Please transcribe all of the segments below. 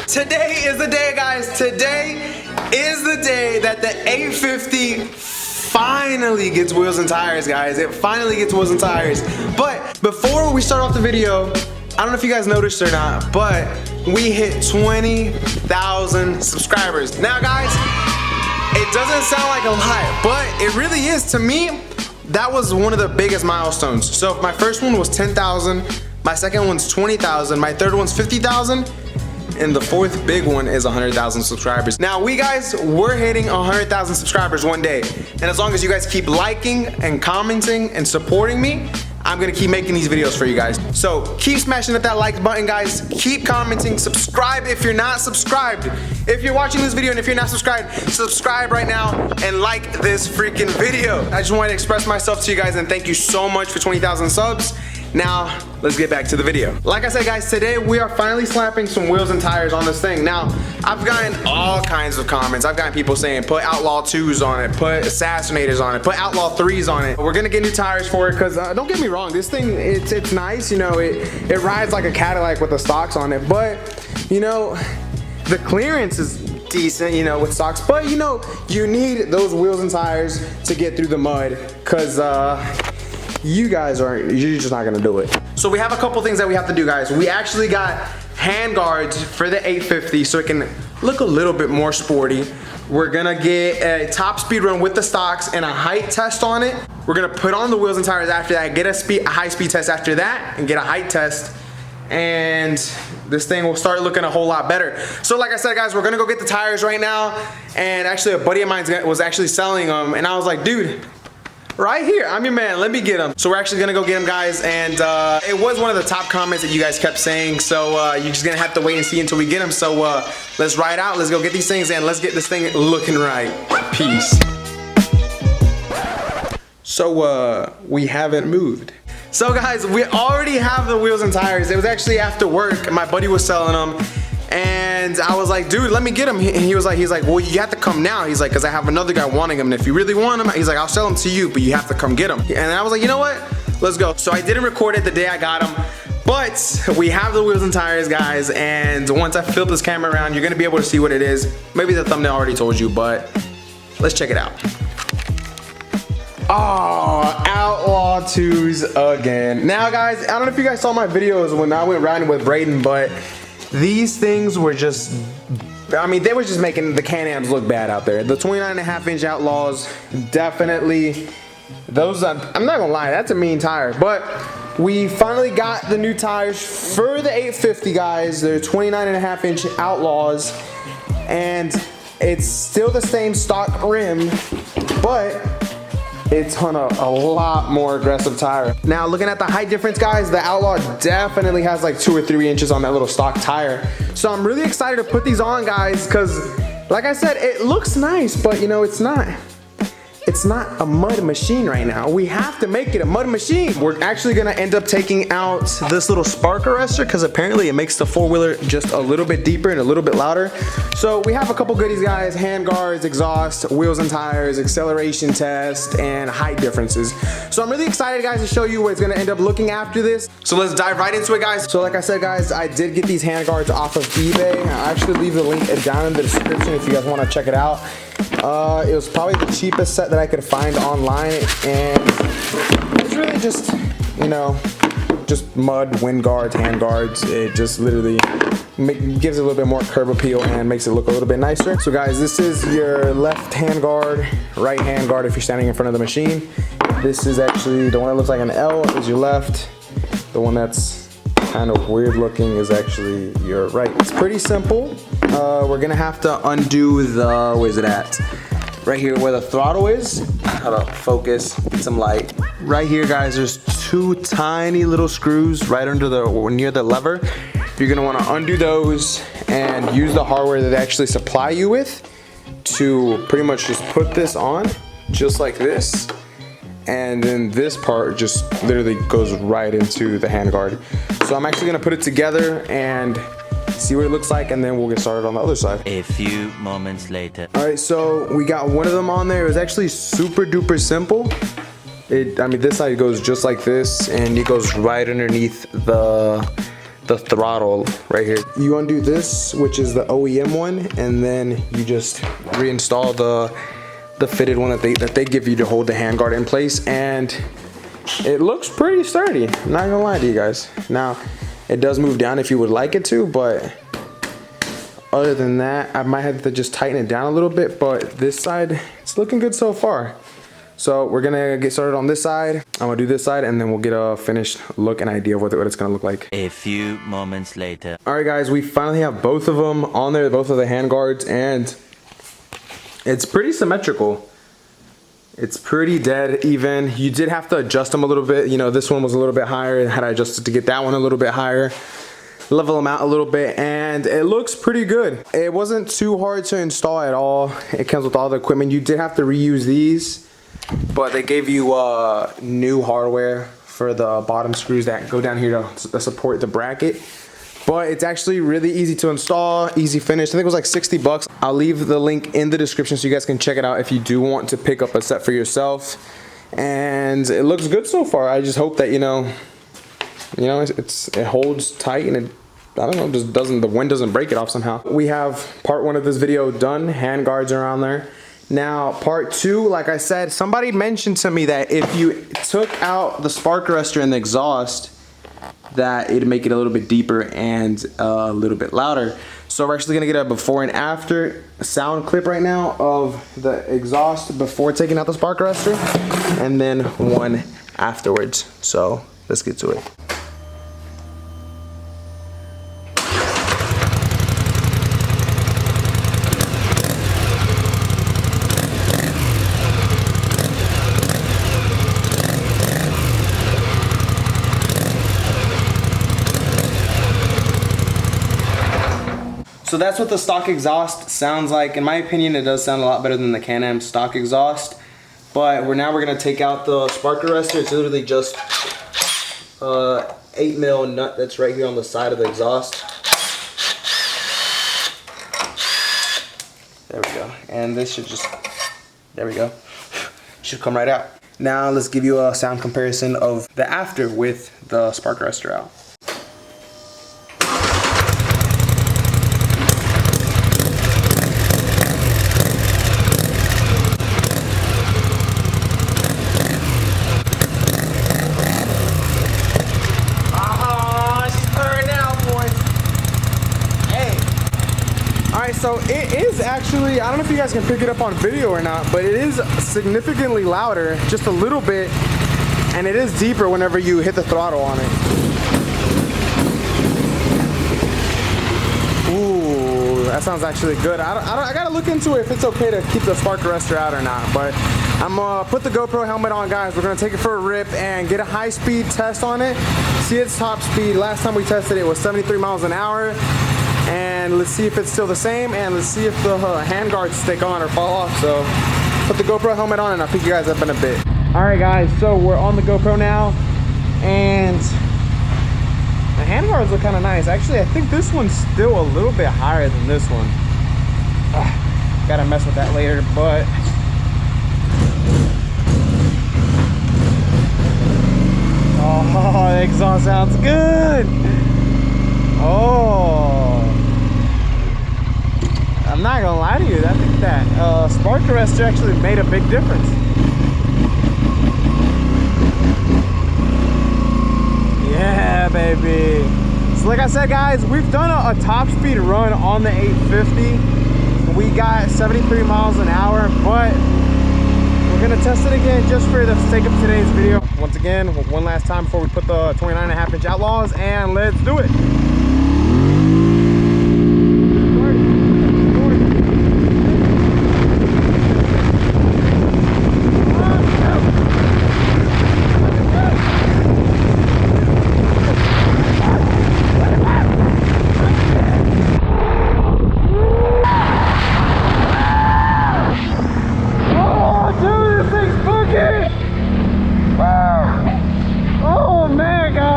Today is the day, guys. Today is the day that the 850 finally gets wheels and tires, guys. It finally gets wheels and tires. But before we start off the video, I don't know if you guys noticed or not, but we hit 20,000 subscribers. Now, guys, it doesn't sound like a lot, but it really is. To me, that was one of the biggest milestones. So if my first one was 10,000, my second one's 20,000, my third one's 50,000, and the fourth big one is 100,000 subscribers. Now, we're hitting 100,000 subscribers one day. And as long as you guys keep liking and commenting and supporting me, I'm gonna keep making these videos for you guys. So keep smashing up that like button, guys. Keep commenting, subscribe if you're not subscribed. If you're watching this video and if you're not subscribed, subscribe right now and like this freaking video. I just wanted to express myself to you guys and thank you so much for 20,000 subs. Now, let's get back to the video. Like I said, guys, today we are finally slapping some wheels and tires on this thing. Now, I've gotten all kinds of comments. I've gotten people saying, put Outlaw 2s on it, put Assassinators on it, put Outlaw 3s on it. We're gonna get new tires for it, because don't get me wrong, this thing, it's nice, you know, it rides like a Cadillac with the stocks on it, but, you know, the clearance is decent, you know, with stocks, but, you know, you need those wheels and tires to get through the mud, because, you're just not gonna do it. So we have a couple things that we have to do, guys. We actually got hand guards for the 850 so it can look a little bit more sporty. We're gonna get a top speed run with the stocks and a height test on it. We're gonna put on the wheels and tires after that, get a high speed test after that, and get a height test. And this thing will start looking a whole lot better. So like I said, guys, we're gonna go get the tires right now. And actually a buddy of mine was actually selling them, and I was like, dude, right here, I'm your man, let me get them. So we're actually gonna go get them, guys, and it was one of the top comments that you guys kept saying, so you're just gonna have to wait and see until we get them. So let's ride out, let's go get these things, and let's get this thing looking right. Peace. So we haven't moved. So guys, we already have the wheels and tires. It was actually after work, my buddy was selling them, and I was like, dude, let me get him. And he's like, well, you have to come now. He's like, because I have another guy wanting him. And if you really want him, he's like, I'll sell him to you, but you have to come get him. And I was like, you know what? Let's go. So I didn't record it the day I got him, but we have the wheels and tires, guys. And once I flip this camera around, you're going to be able to see what it is. Maybe the thumbnail already told you, but let's check it out. Oh, Outlaw 2s again. Now, guys, I don't know if you guys saw my videos when I went riding with Braden, but these things were just, I mean, they were just making the Can-Ams look bad out there. The 29.5-inch Outlaws, definitely, those, I'm not gonna lie, that's a mean tire. But we finally got the new tires for the 850, guys. They're 29.5-inch Outlaws, and it's still the same stock rim, but it's on a lot more aggressive tire. Now, looking at the height difference, guys, the Outlaw definitely has like 2 or 3 inches on that little stock tire. So I'm really excited to put these on, guys, because like I said, it looks nice, but you know, it's not a mud machine right now. We have to make it a mud machine. We're actually gonna end up taking out this little spark arrestor because apparently it makes the four-wheeler just a little bit deeper and a little bit louder. So we have a couple goodies, guys: hand guards, exhaust, wheels and tires, acceleration test, and height differences. So I'm really excited, guys, to show you what it's gonna end up looking after this. So let's dive right into it, guys. So like I said, guys, I did get these hand guards off of eBay. I'll actually leave the link down in the description if you guys wanna check it out. It was probably the cheapest set that I could find online, and it's really just, you know, just mud, wind guards, hand guards. It just literally gives it a little bit more curb appeal and makes it look a little bit nicer. So guys, this is your left hand guard, right hand guard if you're standing in front of the machine. This is actually the one that looks like an L is your left. The one that's kind of weird looking is actually your right. It's pretty simple. We're gonna have to undo the, where's it at? Right here where the throttle is. Hold up, focus, get some light. Right here, guys, there's 2 tiny little screws right under near the lever. You're gonna wanna undo those and use the hardware that they actually supply you with to pretty much just put this on, just like this. And then this part just literally goes right into the handguard. So I'm actually gonna put it together and see what it looks like, and then we'll get started on the other side. A few moments later. All right, so we got one of them on there. It was actually super duper simple. I mean, this side goes just like this, and it goes right underneath the the throttle right here. You undo this, which is the OEM one, and then you just reinstall the fitted one that they give you to hold the handguard in place, and it looks pretty sturdy. I'm not gonna lie to you guys. Now, it does move down if you would like it to, but other than that, I might have to just tighten it down a little bit, but this side, it's looking good so far. So we're gonna get started on this side. I'm gonna do this side, and then we'll get a finished look and idea of what it's gonna look like. A few moments later. All right, guys, we finally have both of them on there, both of the handguards, and it's pretty symmetrical. It's pretty dead even. You did have to adjust them a little bit. You know, this one was a little bit higher. Had I adjusted to get that one a little bit higher, level them out a little bit, and it looks pretty good. It wasn't too hard to install at all. It comes with all the equipment. You did have to reuse these, but they gave you new hardware for the bottom screws that go down here to support the bracket. But it's actually really easy to install, easy finish. I think it was like 60 bucks. I'll leave the link in the description so you guys can check it out if you do want to pick up a set for yourself. And it looks good so far. I just hope that, it holds tight, and it, I don't know, just doesn't, the wind doesn't break it off somehow. We have part 1 of this video done. Handguards are on there. Now, part 2, like I said, somebody mentioned to me that if you took out the spark arrestor and the exhaust, that it'd make it a little bit deeper and a little bit louder. So we're actually gonna get a before and after sound clip right now of the exhaust before taking out the spark arrestor, and then one afterwards. So let's get to it. So that's what the stock exhaust sounds like. In my opinion, it does sound a lot better than the Can-Am stock exhaust. But we're gonna take out the spark arrestor. It's literally just 8mm nut that's right here on the side of the exhaust. There we go. And this should just, there we go. Should come right out. Now let's give you a sound comparison of the after with the spark arrestor out. So it is actually, I don't know if you guys can pick it up on video or not, but it is significantly louder, just a little bit, and it is deeper whenever you hit the throttle on it. Ooh, that sounds actually good. I gotta look into it if it's okay to keep the spark arrestor out or not, but I'm gonna put the GoPro helmet on, guys. We're gonna take it for a rip and get a high-speed test on it, see its top speed. Last time we tested it was 73 miles an hour. And let's see if it's still the same, and let's see if the handguards stick on or fall off. So put the GoPro helmet on and I'll pick you guys up in a bit. All right, guys, so we're on the GoPro now, and the handguards look kind of nice. Actually, I think this one's still a little bit higher than this one. Gotta mess with that later, but oh, the exhaust sounds good. Oh, I'm not gonna lie to you, I think that spark arrestor actually made a big difference. Yeah, baby. So like I said, guys, we've done a top speed run on the 850. We got 73 miles an hour, but we're gonna test it again just for the sake of today's video. Once again, one last time before we put the 29.5-inch Outlaws, and let's do it.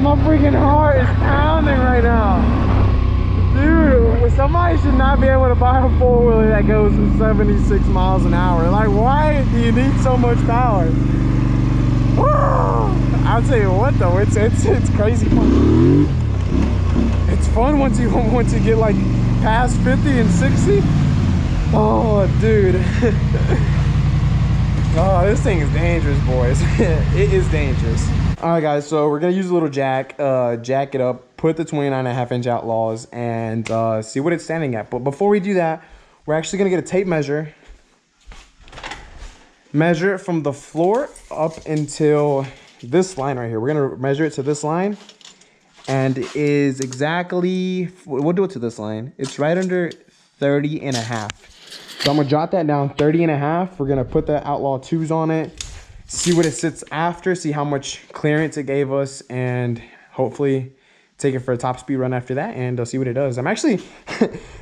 My freaking heart is pounding right now. Dude, somebody should not be able to buy a four-wheeler that goes 76 miles an hour. Like, why do you need so much power? Woo! I'll tell you what though, it's crazy fun. fun once you get like past 50 and 60. Oh, dude. Oh, this thing is dangerous, boys. It is dangerous. All right, guys, so we're gonna use a little jack it up, put the 29.5-inch Outlaws, and see what it's standing at. But before we do that, we're actually gonna get a tape measure, measure it from the floor up until this line right here. We're gonna measure it to this line, and it is exactly, we'll do it to this line. It's right under 30.5. So I'm gonna jot that down, 30.5. We're gonna put the Outlaw 2s on it, see what it sits after, see how much clearance it gave us, and hopefully take it for a top speed run after that, and see what it does. I'm actually,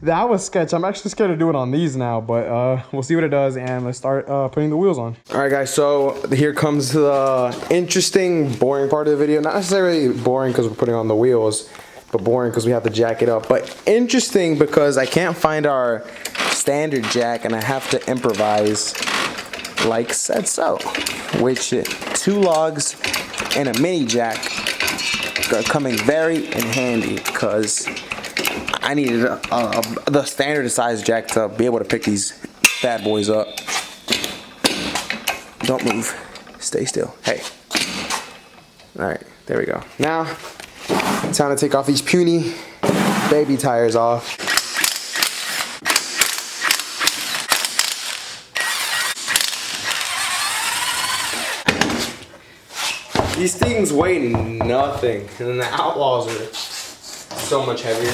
that was sketch. I'm actually scared to do it on these now, but we'll see what it does, and let's start putting the wheels on. All right, guys, so here comes the interesting, boring part of the video. Not necessarily boring because we're putting on the wheels, but boring because we have to jack it up. But interesting because I can't find our standard jack, and I have to improvise like said so, which 2 logs and a mini jack are coming very in handy because I needed the standard size jack to be able to pick these bad boys up. Don't move, stay still. Hey. All right, there we go. Now time to take off these puny baby tires off. These things weigh nothing, and then the Outlaws are so much heavier.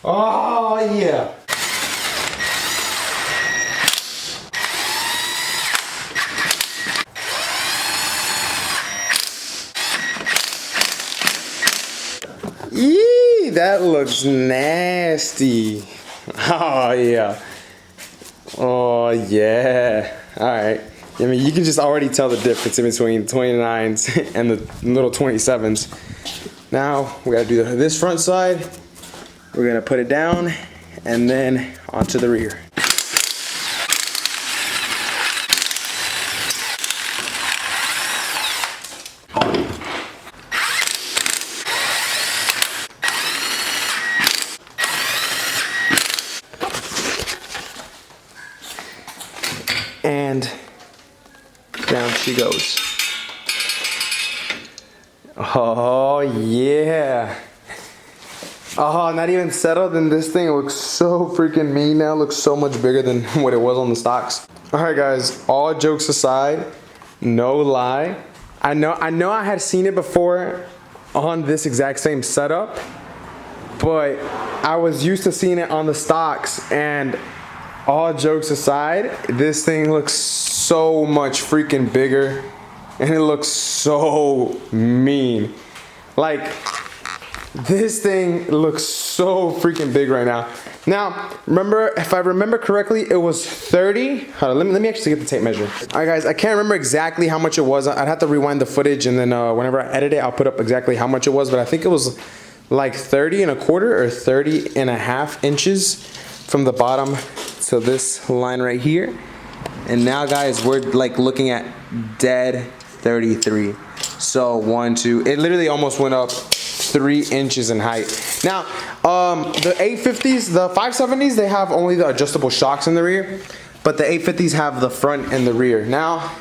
Oh yeah. Yee, that looks nasty. Oh yeah. Oh yeah. All right. I mean, you can just already tell the difference in between 29s and the little 27s. Now we gotta do this front side. We're gonna put it down and then onto the rear. And down she goes. Oh yeah. Oh, not even settled, and this thing looks so freaking mean now. It looks so much bigger than what it was on the stocks. All right, guys, all jokes aside, no lie. I know I had seen it before on this exact same setup, but I was used to seeing it on the stocks, and all jokes aside, this thing looks so much freaking bigger, and it looks so mean. Like, this thing looks so freaking big right now. Now, remember, if I remember correctly, it was 30. Hold on, let me actually get the tape measure. All right, guys, I can't remember exactly how much it was. I'd have to rewind the footage, and then whenever I edit it, I'll put up exactly how much it was, but I think it was like 30.25 or 30.5 inches from the bottom to this line right here. And now, guys, we're like looking at dead 33. So 1, 2, it literally almost went up 3 inches in height. Now, the 850s, the 570s, they have only the adjustable shocks in the rear, but the 850s have the front and the rear. Now,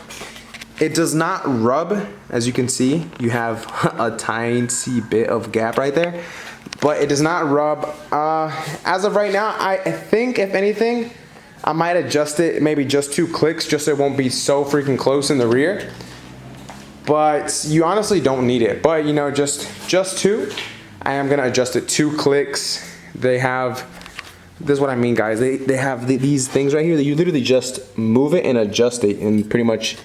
it does not rub, as you can see. You have a tiny bit of gap right there, but it does not rub. As of right now, I think, if anything, I might adjust it maybe just 2 clicks, just so it won't be so freaking close in the rear. But you honestly don't need it. But you know, just 2. I am gonna adjust it 2 clicks. They have, this is what I mean, guys. They have these things right here that you literally just move it and adjust it, and pretty much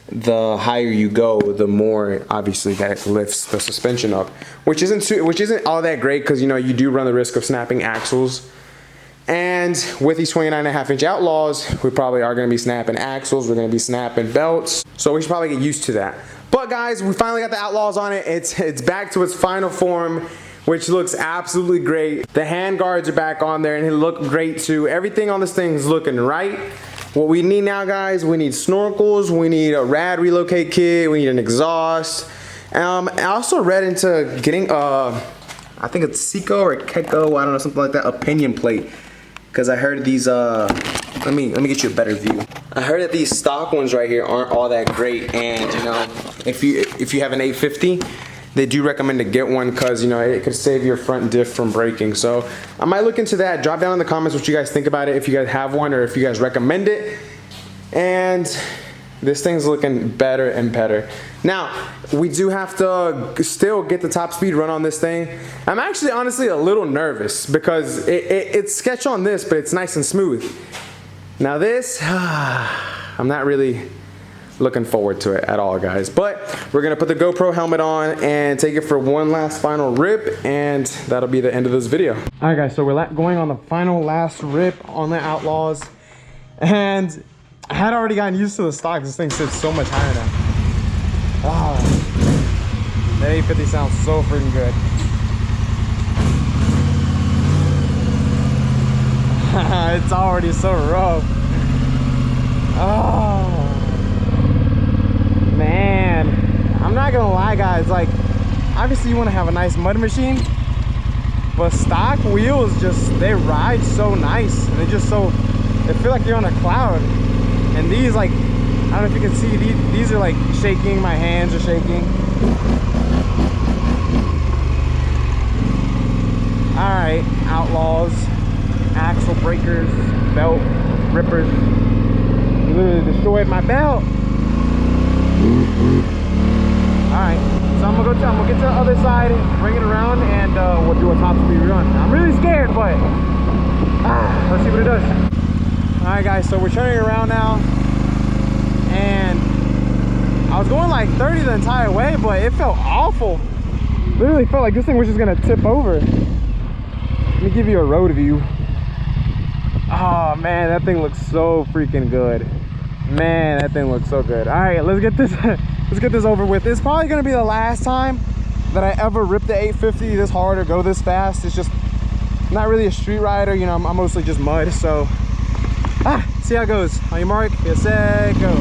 the higher you go, the more obviously that it lifts the suspension up, which isn't all that great, because you know you do run the risk of snapping axles. And with these 29.5-inch Outlaws, we probably are going to be snapping axles, we're going to be snapping belts, so we should probably get used to that. But guys, we finally got the Outlaws on it. It's back to its final form, which looks absolutely great. The hand guards are back on there, and they look great too. Everything on this thing is looking right. What we need now, guys, we need snorkels, we need a rad relocate kit, we need an exhaust. I also read into getting I think it's Seiko or Keiko, I don't know, something like that, a pinion plate. Because I heard these, let me get you a better view. I heard that these stock ones right here aren't all that great, and you know, if you have an 850, they do recommend to get one because, you know, it could save your front diff from breaking. So I might look into that. Drop down in the comments what you guys think about it, if you guys have one or if you guys recommend it. And this thing's looking better and better. Now, we do have to still get the top speed run on this thing. I'm actually honestly a little nervous because it's sketch on this, but it's nice and smooth. Now this, I'm not really looking forward to it at all, guys. But we're gonna put the GoPro helmet on and take it for one last final rip, and that'll be the end of this video. All right, guys, so we're going on the final last rip on the Outlaws. And I had already gotten used to the stock. This thing sits so much higher now. Oh, that 850 sounds so freaking good. It's already so rough. Oh, man. I'm not gonna lie, guys. Like, obviously you want to have a nice mud machine, but stock wheels just, they ride so nice. And they just so, they feel like you're on a cloud. And these, like, I don't know if you can see, these are like shaking, my hands are shaking. All right, Outlaws, axle breakers, belt rippers. You literally destroyed my belt. All right, so I'm gonna get to the other side, bring it around, and we'll do a top speed run. I'm really scared, but let's see what it does. All right, guys, so we're turning around now, and I was going like 30 the entire way, but it felt awful. Literally felt like this thing was just gonna tip over. Let me give you a road view. Oh man, that thing looks so freaking good. Man, that thing looks so good. All right, let's get this over with. It's probably gonna be the last time that I ever rip the 850 this hard or go this fast. It's just not really a street rider, you know. I'm mostly just mud, so see how it goes. On your mark, get set, go.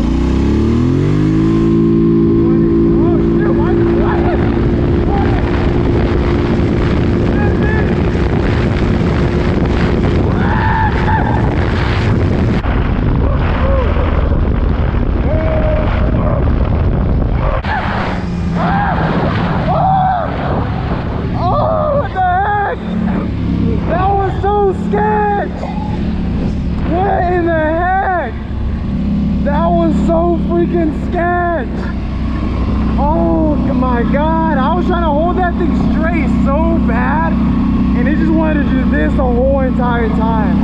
My God, I was trying to hold that thing straight so bad, and it just wanted to do this the whole entire time.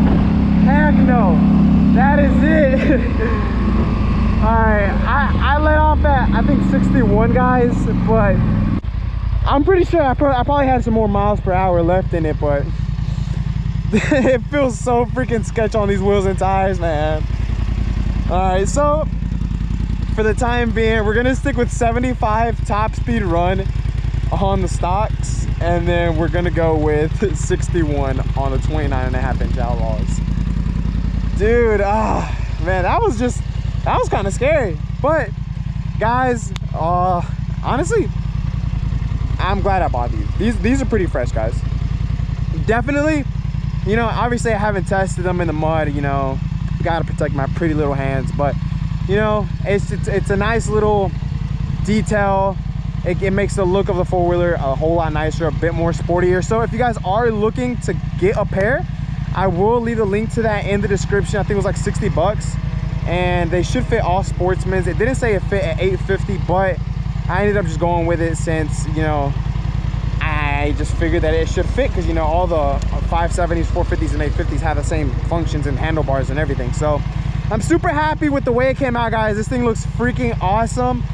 Heck no, that is it. All right, I let off at I think 61, guys, but I'm pretty sure I probably had some more miles per hour left in it, but it feels so freaking sketch on these wheels and tires, man. All right, so for the time being, we're gonna stick with 75 top speed run on the stocks, and then we're gonna go with 61 on the 29.5 inch Outlaws. Dude, man, that was kind of scary. But guys, honestly, I'm glad I bought these. These are pretty fresh, guys. Definitely, you know, obviously I haven't tested them in the mud, you know, gotta protect my pretty little hands, but you know, it's a nice little detail. It makes the look of the four-wheeler a whole lot nicer, a bit more sportier. So if you guys are looking to get a pair, I will leave the link to that in the description. I think it was like 60 bucks, and they should fit all Sportsmans. It didn't say it fit at 850, but I ended up just going with it since, you know, I just figured that it should fit, because, you know, all the 570s, 450s, and 850s have the same functions and handlebars and everything. So I'm super happy with the way it came out, guys. This thing looks freaking awesome.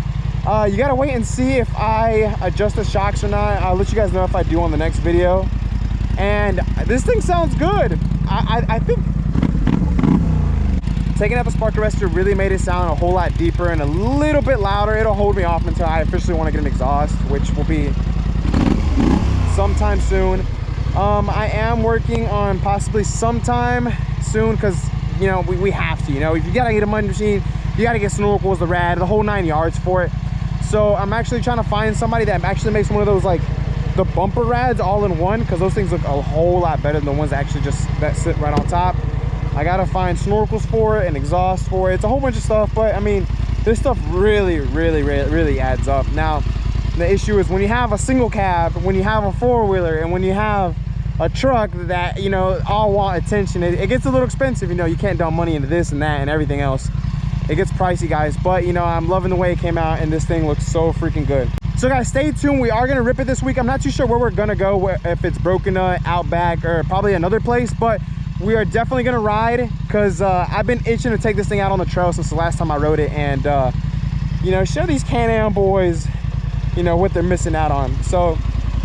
You gotta wait and see if I adjust the shocks or not. I'll let you guys know if I do on the next video. And this thing sounds good. I think taking up a spark arrestor really made it sound a whole lot deeper and a little bit louder. It'll hold me off until I officially want to get an exhaust, which will be sometime soon. I am working on possibly sometime soon, because you know, we have to, you know, if you gotta get a mud machine, you gotta get snorkels, the rad, the whole 9 yards for it. So I'm actually trying to find somebody that actually makes one of those, like the bumper rads all in one, because those things look a whole lot better than the ones that actually just that sit right on top. I gotta find snorkels for it and exhaust for it. It's a whole bunch of stuff, but I mean, this stuff really adds up. Now, the issue is when you have a single cab, when you have a four-wheeler, and when you have a truck that, you know, all want attention, it gets a little expensive. You know, you can't dump money into this and that and everything else. It gets pricey, guys, but you know, I'm loving the way it came out, and this thing looks so freaking good. So guys, stay tuned. We are gonna rip it this week. I'm not too sure where we're gonna go, if it's Broken Nut, Outback, or probably another place, but we are definitely gonna ride, because I've been itching to take this thing out on the trail since the last time I rode it, and you know, show these Can-Am boys, you know, what they're missing out on. So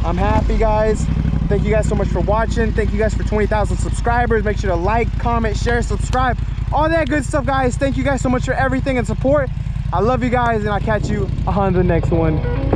I'm happy, guys. Thank you guys so much for watching. Thank you guys for 20,000 subscribers. Make sure to like, comment, share, subscribe, all that good stuff, guys. Thank you guys so much for everything and support. I love you guys, and I'll catch you on the next one.